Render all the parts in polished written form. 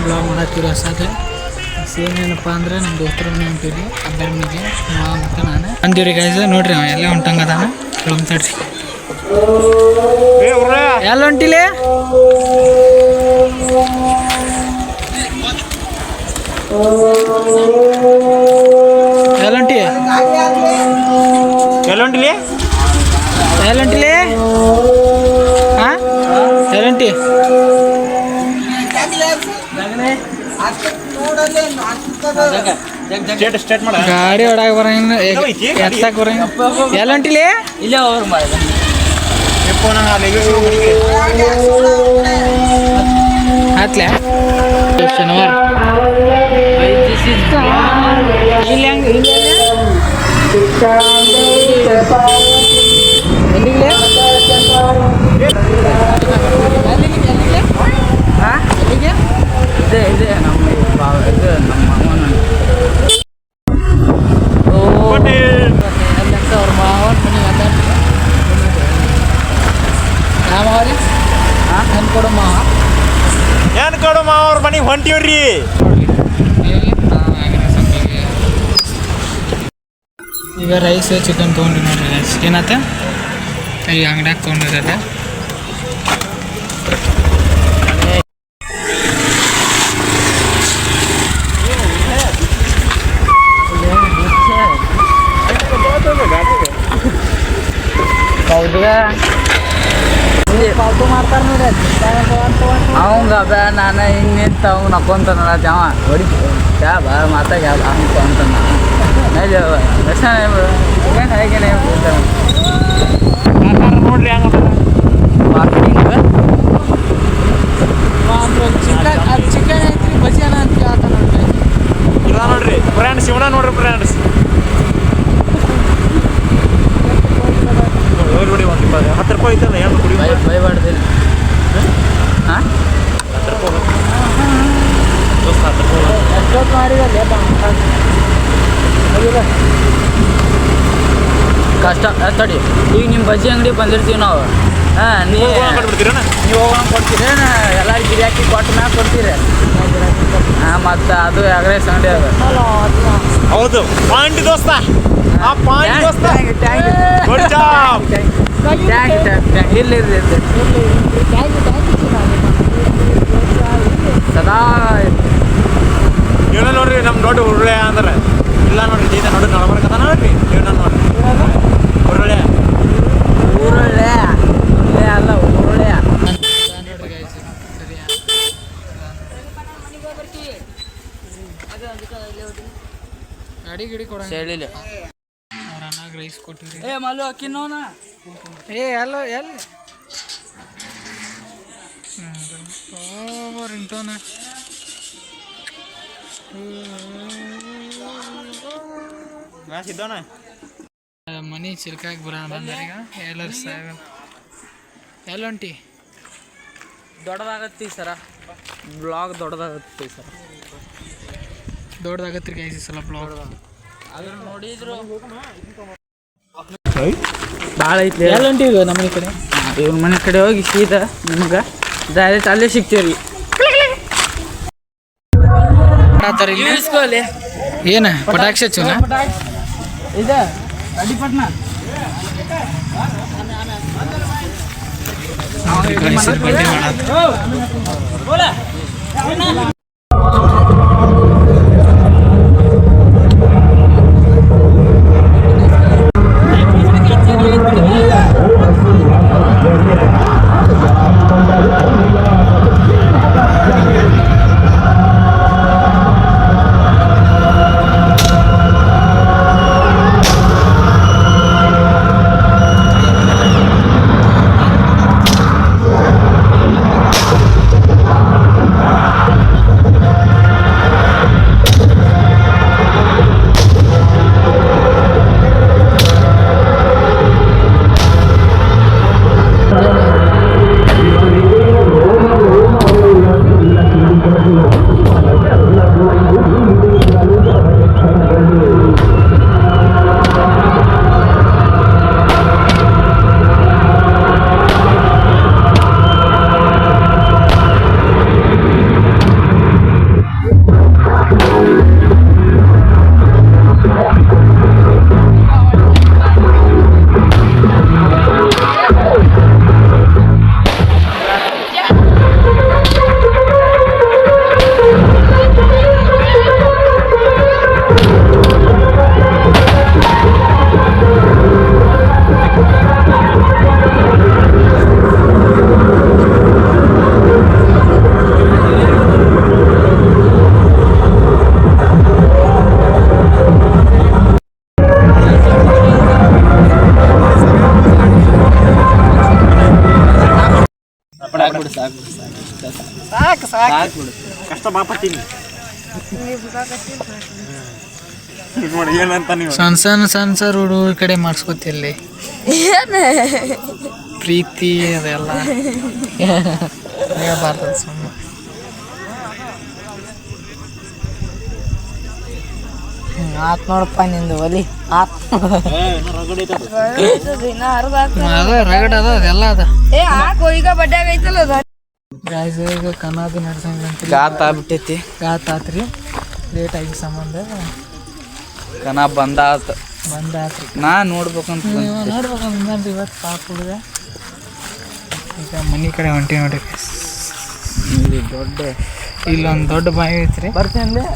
Blog ಮಾಡತ್ತೀವಿ ಹೊಸಾದ ಏನೇನಪ್ಪ ಅಂದ್ರೆ ನಮ್ಮ ದೋಸ್ತರನ್ನ ಹೊಂಟಿದ್ವಿ ಅಬ್ಬಾಮಿಗೆ ಮತ್ತು ನಾನು ಅಂದಿವ್ರಿ ಗೈಸ್ ನೋಡ್ರಿ ಅವ ಎಲ್ಲ ಹೊಂಟಂಗದಾನ ಕೇಳ್ತಡ್ರಿ ಎಲ್ಲ ಹೊಂಟಿಲೆ ಎಲ್ಲಂಟಿ ಎಲ್ಲೊಂಟಿಲಿ ಎಲ್ಲಂಟಿಲೆ ಹಾಂ ಎಲ್ಲಂಟಿ ಗಾಡಿ ಹೊಡಾಗ ಬರಂಗಿಲ್ಲ ಎತ್ತಾಕ ಬರಂಗಿಲ್ಲ ಎಲ್ಲಂಟಿಲೆ ಇಲ್ಲೇ ಅವ್ರು ಮಾಡಿದ ಹತ್ಲೆ ಶನಿವಾರ ಇಲ್ಲಿ ಹೆಂಗೆ ಇಲ್ಲಿ ಹಾಂ ಎಲ್ಲಿಗೆ ಇದೆ ನಮ್ಮ ಇದು ನಮ್ಮ ಮಾವನ ಅಲ್ಲಂತ ಅವ್ರ ಮಾವನ ಮನೆಗೆ ಯಾವ ಮಾವರಿ ನನ್ನ ಕೊಡು ಮಾವ ಏನ್ ಕೊಡು ಮಾವ ಅವ್ರ ಮನೆಗೆ ಹೊಂಟಿವ್ರಿ ಈಗ ರೈಸ್ ಚಿಕನ್ ತೊಗೊಂಡ್ರಿ ನೋಡ್ರಿ ರೈಸ್ ಏನಾತ ಈ ಅಂಗಡ್ಯಾಗ ತೊಗೊಂಡಿರೋದೆ ಪಾಲ್ತು ಮಾಡ್ತಾರೆ ನೋಡಿ ಅವಂಗ ಬೇ ನಾನು ಹಿಂಗೆ ನಿಂತ ಅವ್ನು ನಕ್ಕೊಂತಾನಲ್ಲ ಜಾವ ಹೊಡಿ ಕ್ಯಾಬ ಮಾತಾ ಕ್ಯಾಬ ಅಂತಾನ ಹೇಗೇನೆ ನೋಡ್ರಿ ಹಂಗ ಚಿಕನ್ ಐತ್ರಿ ಬಜಿಯಾನ ಅಂತ ಕೇಳ್ತ ನೋಡ್ರಿ ಇಲ್ಲ ನೋಡ್ರಿ ಫ್ರೆಂಡ್ಸ್ ಇವನ ನೋಡ್ರಿ ಫ್ರೆಂಡ್ಸ್ ನೋಡಿ ಒಂದು 10 ರೂಪಾಯಿ ಐತಲ್ಲ ಏನು ಕುಡಿ ಬೈಬಾರ್ದಿಲ್ಲ ಹಾಂ 10 ರೂಪಾಯಿ ದೋಸ್ತ 10 ರೂಪಾಯಿ ಎಷ್ಟೊತ್ತು ಮಾಡಿರಲ್ಲ ಕಷ್ಟ ತಡಿ ಈಗ ನಿಮ್ಮ ಬಜ್ಜಿ ಅಂಗಡಿ ಬಂದಿರ್ತೀವಿ ನಾವು ಹಾಂ ನೀವು ಹೋಗೋಣ ಕೊಡ್ತೀರೇನು ಎಲ್ಲರೂ ಗಿರಾಕಿ ಕೊಟ್ಟ ಮ್ಯಾಗ ಕೊಡ್ತೀರಿ ಹಾಂ ಮತ್ತು ಅದು ಎಗ್ರೈಸ್ ಅಂಗಡಿ ಅದು ಹೌದು ಪಾಯಿಂಟ್ ದೋಸ್ತ ಆ ಪಾಯಿಂಟ್ ದೋಸ್ತ ಗುಡ್ ಜಾಬ್ ಥ್ಯಾಂಕ್ ಇಲ್ಲ ಸದಾ ಇವನ ನೋಡ್ರಿ ನಮ್ಮ ದೊಡ್ಡ ಉರುಳೆ ಅಂದ್ರೆ ಇಲ್ಲ ನೋಡ್ರಿ ಜೈತ ನೋಡ್ರಿ ನಡ್ಬರ್ಕದ ನೋಡ್ರಿ ಇವನ ನೋಡ್ರಿ ಉರುಳೆ ಊರೊಳ್ಳೆ ಅಲ್ಲ ಊರೊಳ್ಳೆ ಗಾಡಿ ಗಿಡಿ ಕೊಡ ಹೇಳಿಲ್ಲ ಅವ್ರ ಅನ್ನಾಗ ರೈಸ್ ಕೊಟ್ಟಿರಿ ಏ ಮಲ್ಲು ಅಕ್ಕಿನೋನ ಏ ಎಲ್ಲ ಎಲ್ಲಿ ರಿಂಗ್ಟೋನ ಸಿದ್ದೋಣ ಮನಿ ಚಿಲ್ಕಾಗಿ ಬರೋಣ ಬಂದೀಗ ಎಲ್ಲರೂ ಸಾಗ ಎಲ್ಲೊಂಟಿ ದೊಡ್ಡದಾಗತ್ತಿ ಸರ ಬ್ಲಾಗ್ ದೊಡ್ಡದಾಗತ್ತಿ ಸರ ದೊಡ್ಡದಾಗತ್ರಿ ಗೈಸ್ ಈ ಸಲ ಬ್ಲಾಗ್ ಅದ್ರ ನೋಡಿದ್ರು ಭಾಳ ಐತಿ ಎಲ್ಲೊಂಟಿ ಈಗ ನಮ್ಮ ಕಡೆ ಇವ್ರ ಮನೆ ಕಡೆ ಹೋಗಿ ಸೀದಾ ನಿಮ್ಗೆ ಡೈರೆಕ್ಟ್ ಅಲ್ಲೇ ಸಿಗ್ತೀವಿ ಇಳಿಸ್ಕೊಳ್ಳಿ ಏನ ಪಟಾಕ್ಷಿ ಹಚ್ಚುನ ಇದೆ ಅಡಿಪಟ್ನ ಬಡ್ಡಿ ಮಾಡತ್ತ ಸಾಕು ಸಾಕು ಸಾಕು ಬಿಡು. ಕಷ್ಟ ಬಾಪತ್ತೀನಿ ನೋಡಿ ಏನಂತ ನೀವು ಸಣ್ಣ ಹುಡುಗರ ಕಡೆ ಮಾಡಿಸ್ಕೊತಿಲ್ಲಿ ಪ್ರೀತಿ ಅದೆಲ್ಲ ಹೇಳ್ಬಾರ್ದು ಸುಮ್ಮನೆ. ಆತ್ ನೋಡಪ್ಪ ನಿಂದು ಒಲಿ ಆತ್ ಅದ ರಗಡ್ ಅದ ಅದೆಲ್ಲ ಅದ ಗಾಯ್ಸ್ ಈಗ ಕನಾದಿ ನಡ್ಸಂಗಂತ ಗಾತ್ ಆಗ್ಬಿಟ್ಟೈತಿ. ಗಾತ್ ಆತ್ರಿ ಲೇಟ್ ಆಗಿ ಸಂಬಂಧ ಕನ ಬಂದಾತ ಬಂದಾತ್ರಿ. ನಾ ನೋಡ್ಬೇಕಂತ ನೋಡ್ಬೇಕಂದ್ರಿ ಇವತ್ತು ಪಾಪ ಹುಡುಗ. ಈಗ ಮನೆ ಕಡೆ ಹೊಂಟಿ ನೋಡ್ರಿ ದೊಡ್ಡ ಇಲ್ಲೊಂದು ದೊಡ್ಡ ಬಾವಿ ಐತ್ರಿ. ಬರ್ತೇನೆ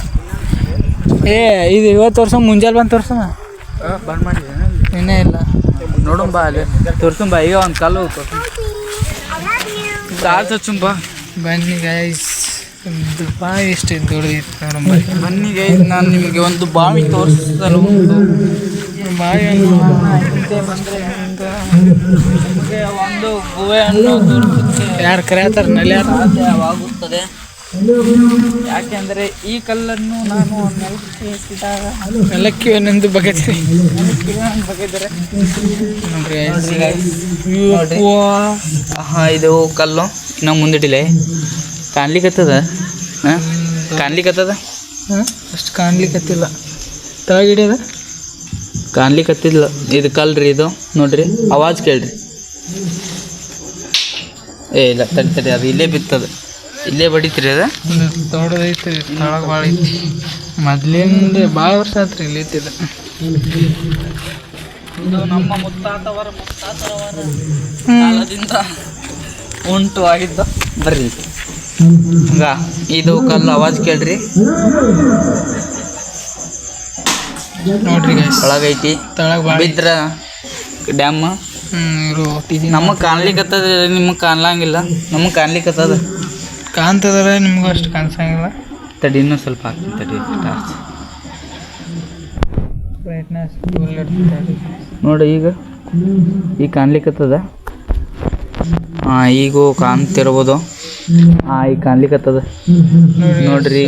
ಏ ಇದು ಇವತ್ತು ವರ್ಷ ಮುಂಜಾನೆ ಬಂದು ತೋರ್ಸಮ ಬಂದ್ ಮಾಡಿದೆ ಇನ್ನೇ ಇಲ್ಲ ನೋಡುಂ ಬಾ ಅಲ್ಲಿ ತೋರ್ಸುಂ ಬಾ. ಈಗ ಒಂದು ಕಲ್ಲು ಕಾಲ್ ಹಚ್ಚುಂ ಬಾ. ಬನ್ನಿ ಗೈಸ್ ಒಂದು ಬಾವಿ ಎಷ್ಟು ದೊಡ್ಡದೈತಿ ನೋಡಂಬ. ಬನ್ನಿ ಗೈಸ್ ನಾನು ನಿಮಗೆ ಒಂದು ಬಾವಿ ತೋರಿಸಲು ಬಾವಿ ಬಂದರೆ ನಿಮಗೆ ಒಂದು ಗುಹೆಯನ್ನು ತೋರಿಸುತ್ತೆ. ಯಾರು ಕರೆಯತ್ತಾರ ನಲ್ಲಿ ಯಾರು ಸಾಧ್ಯವಾಗುತ್ತದೆ. ಯಾಕೆಂದರೆ ಈ ಕಲ್ಲನ್ನು ನಾನು ನೆಲಕ್ಕೆ ಎತ್ತಿದಾಗ ನೆಲಕ್ಕೆ ಒಂದೊಂದು ಬಗೆತೀರಿ ಬಗೆದರೆ ನೋಡ್ರಿ. ಹಾಂ ಇದು ಕಲ್ಲು ಇನ್ನೂ ಮುಂದಿಟ್ಟಿಲ್ಲ ಕಾಣ್ಲಿಕ್ಕತ್ತದ. ಹಾಂ ಕಾಣ್ಲಿಕ್ಕತ್ತದ ಅಷ್ಟು ಕಾಣ್ಲಿಕ್ಕತ್ತಿಲ್ಲ ತೆಳಗಿಡ್ಯದ ಕಾಣ್ಲಿಕ್ಕತ್ತಿಲ್ಲ. ಇದು ಕಲ್ರಿ ಇದು ನೋಡ್ರಿ ಆವಾಜ್ ಕೇಳ್ರಿ. ಏ ಇಲ್ಲ ತಡಿ ತಡಿ ಅದು ಇಲ್ಲೇ ಬಿತ್ತದ ಇಲ್ಲೇ ಬಡಿತ್ರಿ ಅದ ದೊಡ್ಡದೈತಿ ತೊಳಗೆ ಭಾಳ ಐತಿ. ಮೊದ್ಲಿಂದ ಭಾಳ ವರ್ಷ ಆತ್ರಿ ಇಲ್ಲಿ ಐತಿದ. ಇದು ನಮ್ಮ ಮುತ್ತಾತವರ ಕಾಲದಿಂದ ಉಂಟು ಆಗಿದ್ದ. ಬರ್ರಿ ಹಂಗ ಇದು ಕಲ್ಲು ಆವಾಜ್ ಕೇಳ್ರಿ. ನೋಡ್ರಿ ಗೈಸ್ ಒಳಗೈತಿ ತೊಳಗೆ ಭಾಳ ಬಿದ್ರ ಡ್ಯಾಮ್ ಇರು ನಮಗೆ ಕಾಣ್ಲಿಕ್ಕತ್ತದ. ನಿಮಗೆ ಕಾಣ್ಲಂಗಿಲ್ಲ, ನಮಗೆ ಕಾಣ್ಲಿಕ್ಕತ್ತದ. ಕಾಣ್ತದ್ರೆ ನಿಮಗೂ ಅಷ್ಟು ಕಾಣಿಸಂಗಿಲ್ಲ. ತಡಿ ಇನ್ನೂ ಸ್ವಲ್ಪ ಹಾಕ್ತೀನಿ ತಡಿ ಟಾರ್ಚ್ ಬ್ರೈಟ್ನೆಸ್ ನೋಡಿ ಈಗ ಕಾಣ್ಲಿಕ್ಕತ್ತದ. ಹಾಂ ಈಗೂ ಕಾಣ್ತಿರ್ಬೋದು. ಹಾಂ ಈಗ ಕಾಣ್ಲಿಕ್ಕತ್ತದ ನೋಡ್ರಿ.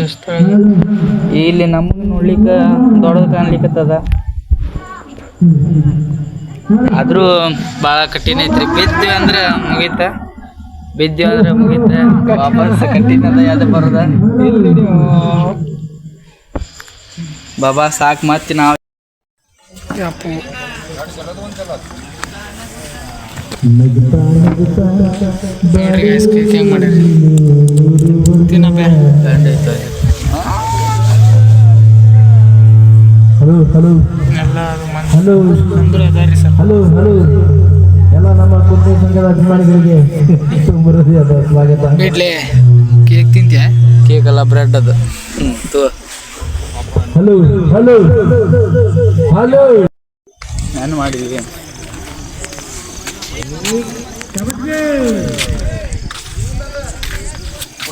ಇಲ್ಲಿ ನಮಗೆ ನೋಡ್ಲಿಕ್ಕೆ ದೊಡ್ಡದು ಕಾಣ್ಲಿಕ್ಕತ್ತದ. ಆದರೂ ಭಾಳ ಕಠಿಣ ಐತ್ರಿ. ಬಿದ್ವಿ ಅಂದ್ರೆ ಮುಗೀತ, ಬಿದ್ವಿ ಅಂದ್ರೆ ಮುಗೀತ. ವಾಪಸ್ ಕಠಿಣದ ಯಾವ್ದು ಬರೋದ ಬಾಬಾ ಸಾಕು. ಮತ್ತೆ ನಾವು ಅಪ್ಪು ನೋಡ್ರಿ ಗೈಸ್ ಕೇಕ್ ಹೆಂಗೆ ಮಾಡಿರಿ ತಿನ್ನಪ್ಪ. ಎಲ್ಲ ಅದು ಮಂದ್ರು ಅದಾರಿ ಸರ್. ಎಲ್ಲ ನಮ್ಮ ಕುಂಟೆ ಸಂಘದ ಅಭಿಮಾನಿಗಳಿಗೆ ಹೃದಯದ ಸ್ವಾಗತ. ಬಿಡ್ಲೆ ಕೇಕ್ ತಿಂತ್ಯಾ? ಕೇಕ್ ಅಲ್ಲ ಬ್ರೆಡ್ ಅದು. ಹಲೋ ಹಲೋ ಹಲೋ ನಾನು ಮಾಡಿದ್ವಿ.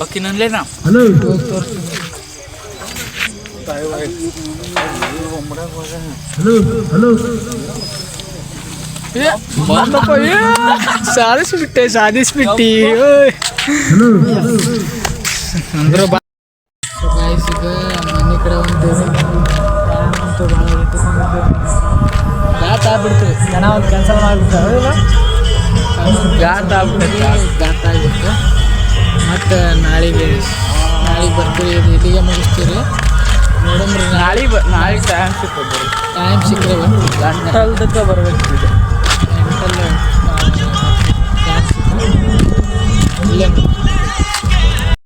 ಓಕೆ ನನ್ಲೇ ನಾ ಹಲೋ ಹಲೋ ಹಲೋ ಸಾಧಿಸ್ಬಿಟ್ಟಿ ಅಂದ್ರೆ ಗೈಸ್ ಈಗ ಮನೆ ಕಡೆ ಒಂದು ಅಂತೂ ಭಾಳ ಗಾತ ಆಗ್ಬಿಡ್ತು. ಜನ ಒಂದು ಕೆಲಸ ಮಾಡಿಬಿಡ್ತಾರೆ ಗಾತ ಆಗ್ಬಿಟ್ಟೈತಿ. ಗಾತ ಆಗ್ಬಿಟ್ಟು ಮತ್ತು ನಾಳೆಗೆ ಬರ್ತೀವಿ. ಇದು ಇಲ್ಲಿಗೆ ಮುಗಿಸ್ತೀವಿ ನೋಡಂಬ್ರಿ. ನಾಳೆ ಟೈಮ್ ಸಿಕ್ಕೋದು. ಟೈಮ್ ಸಿಕ್ಕರೆ ಬರ್ತೀವಿ. ಗಂಟಲ್ದಕ್ಕೆ ಬರ್ಬೇಕು. ಗಂಟಲು ಇಲ್ಲೇ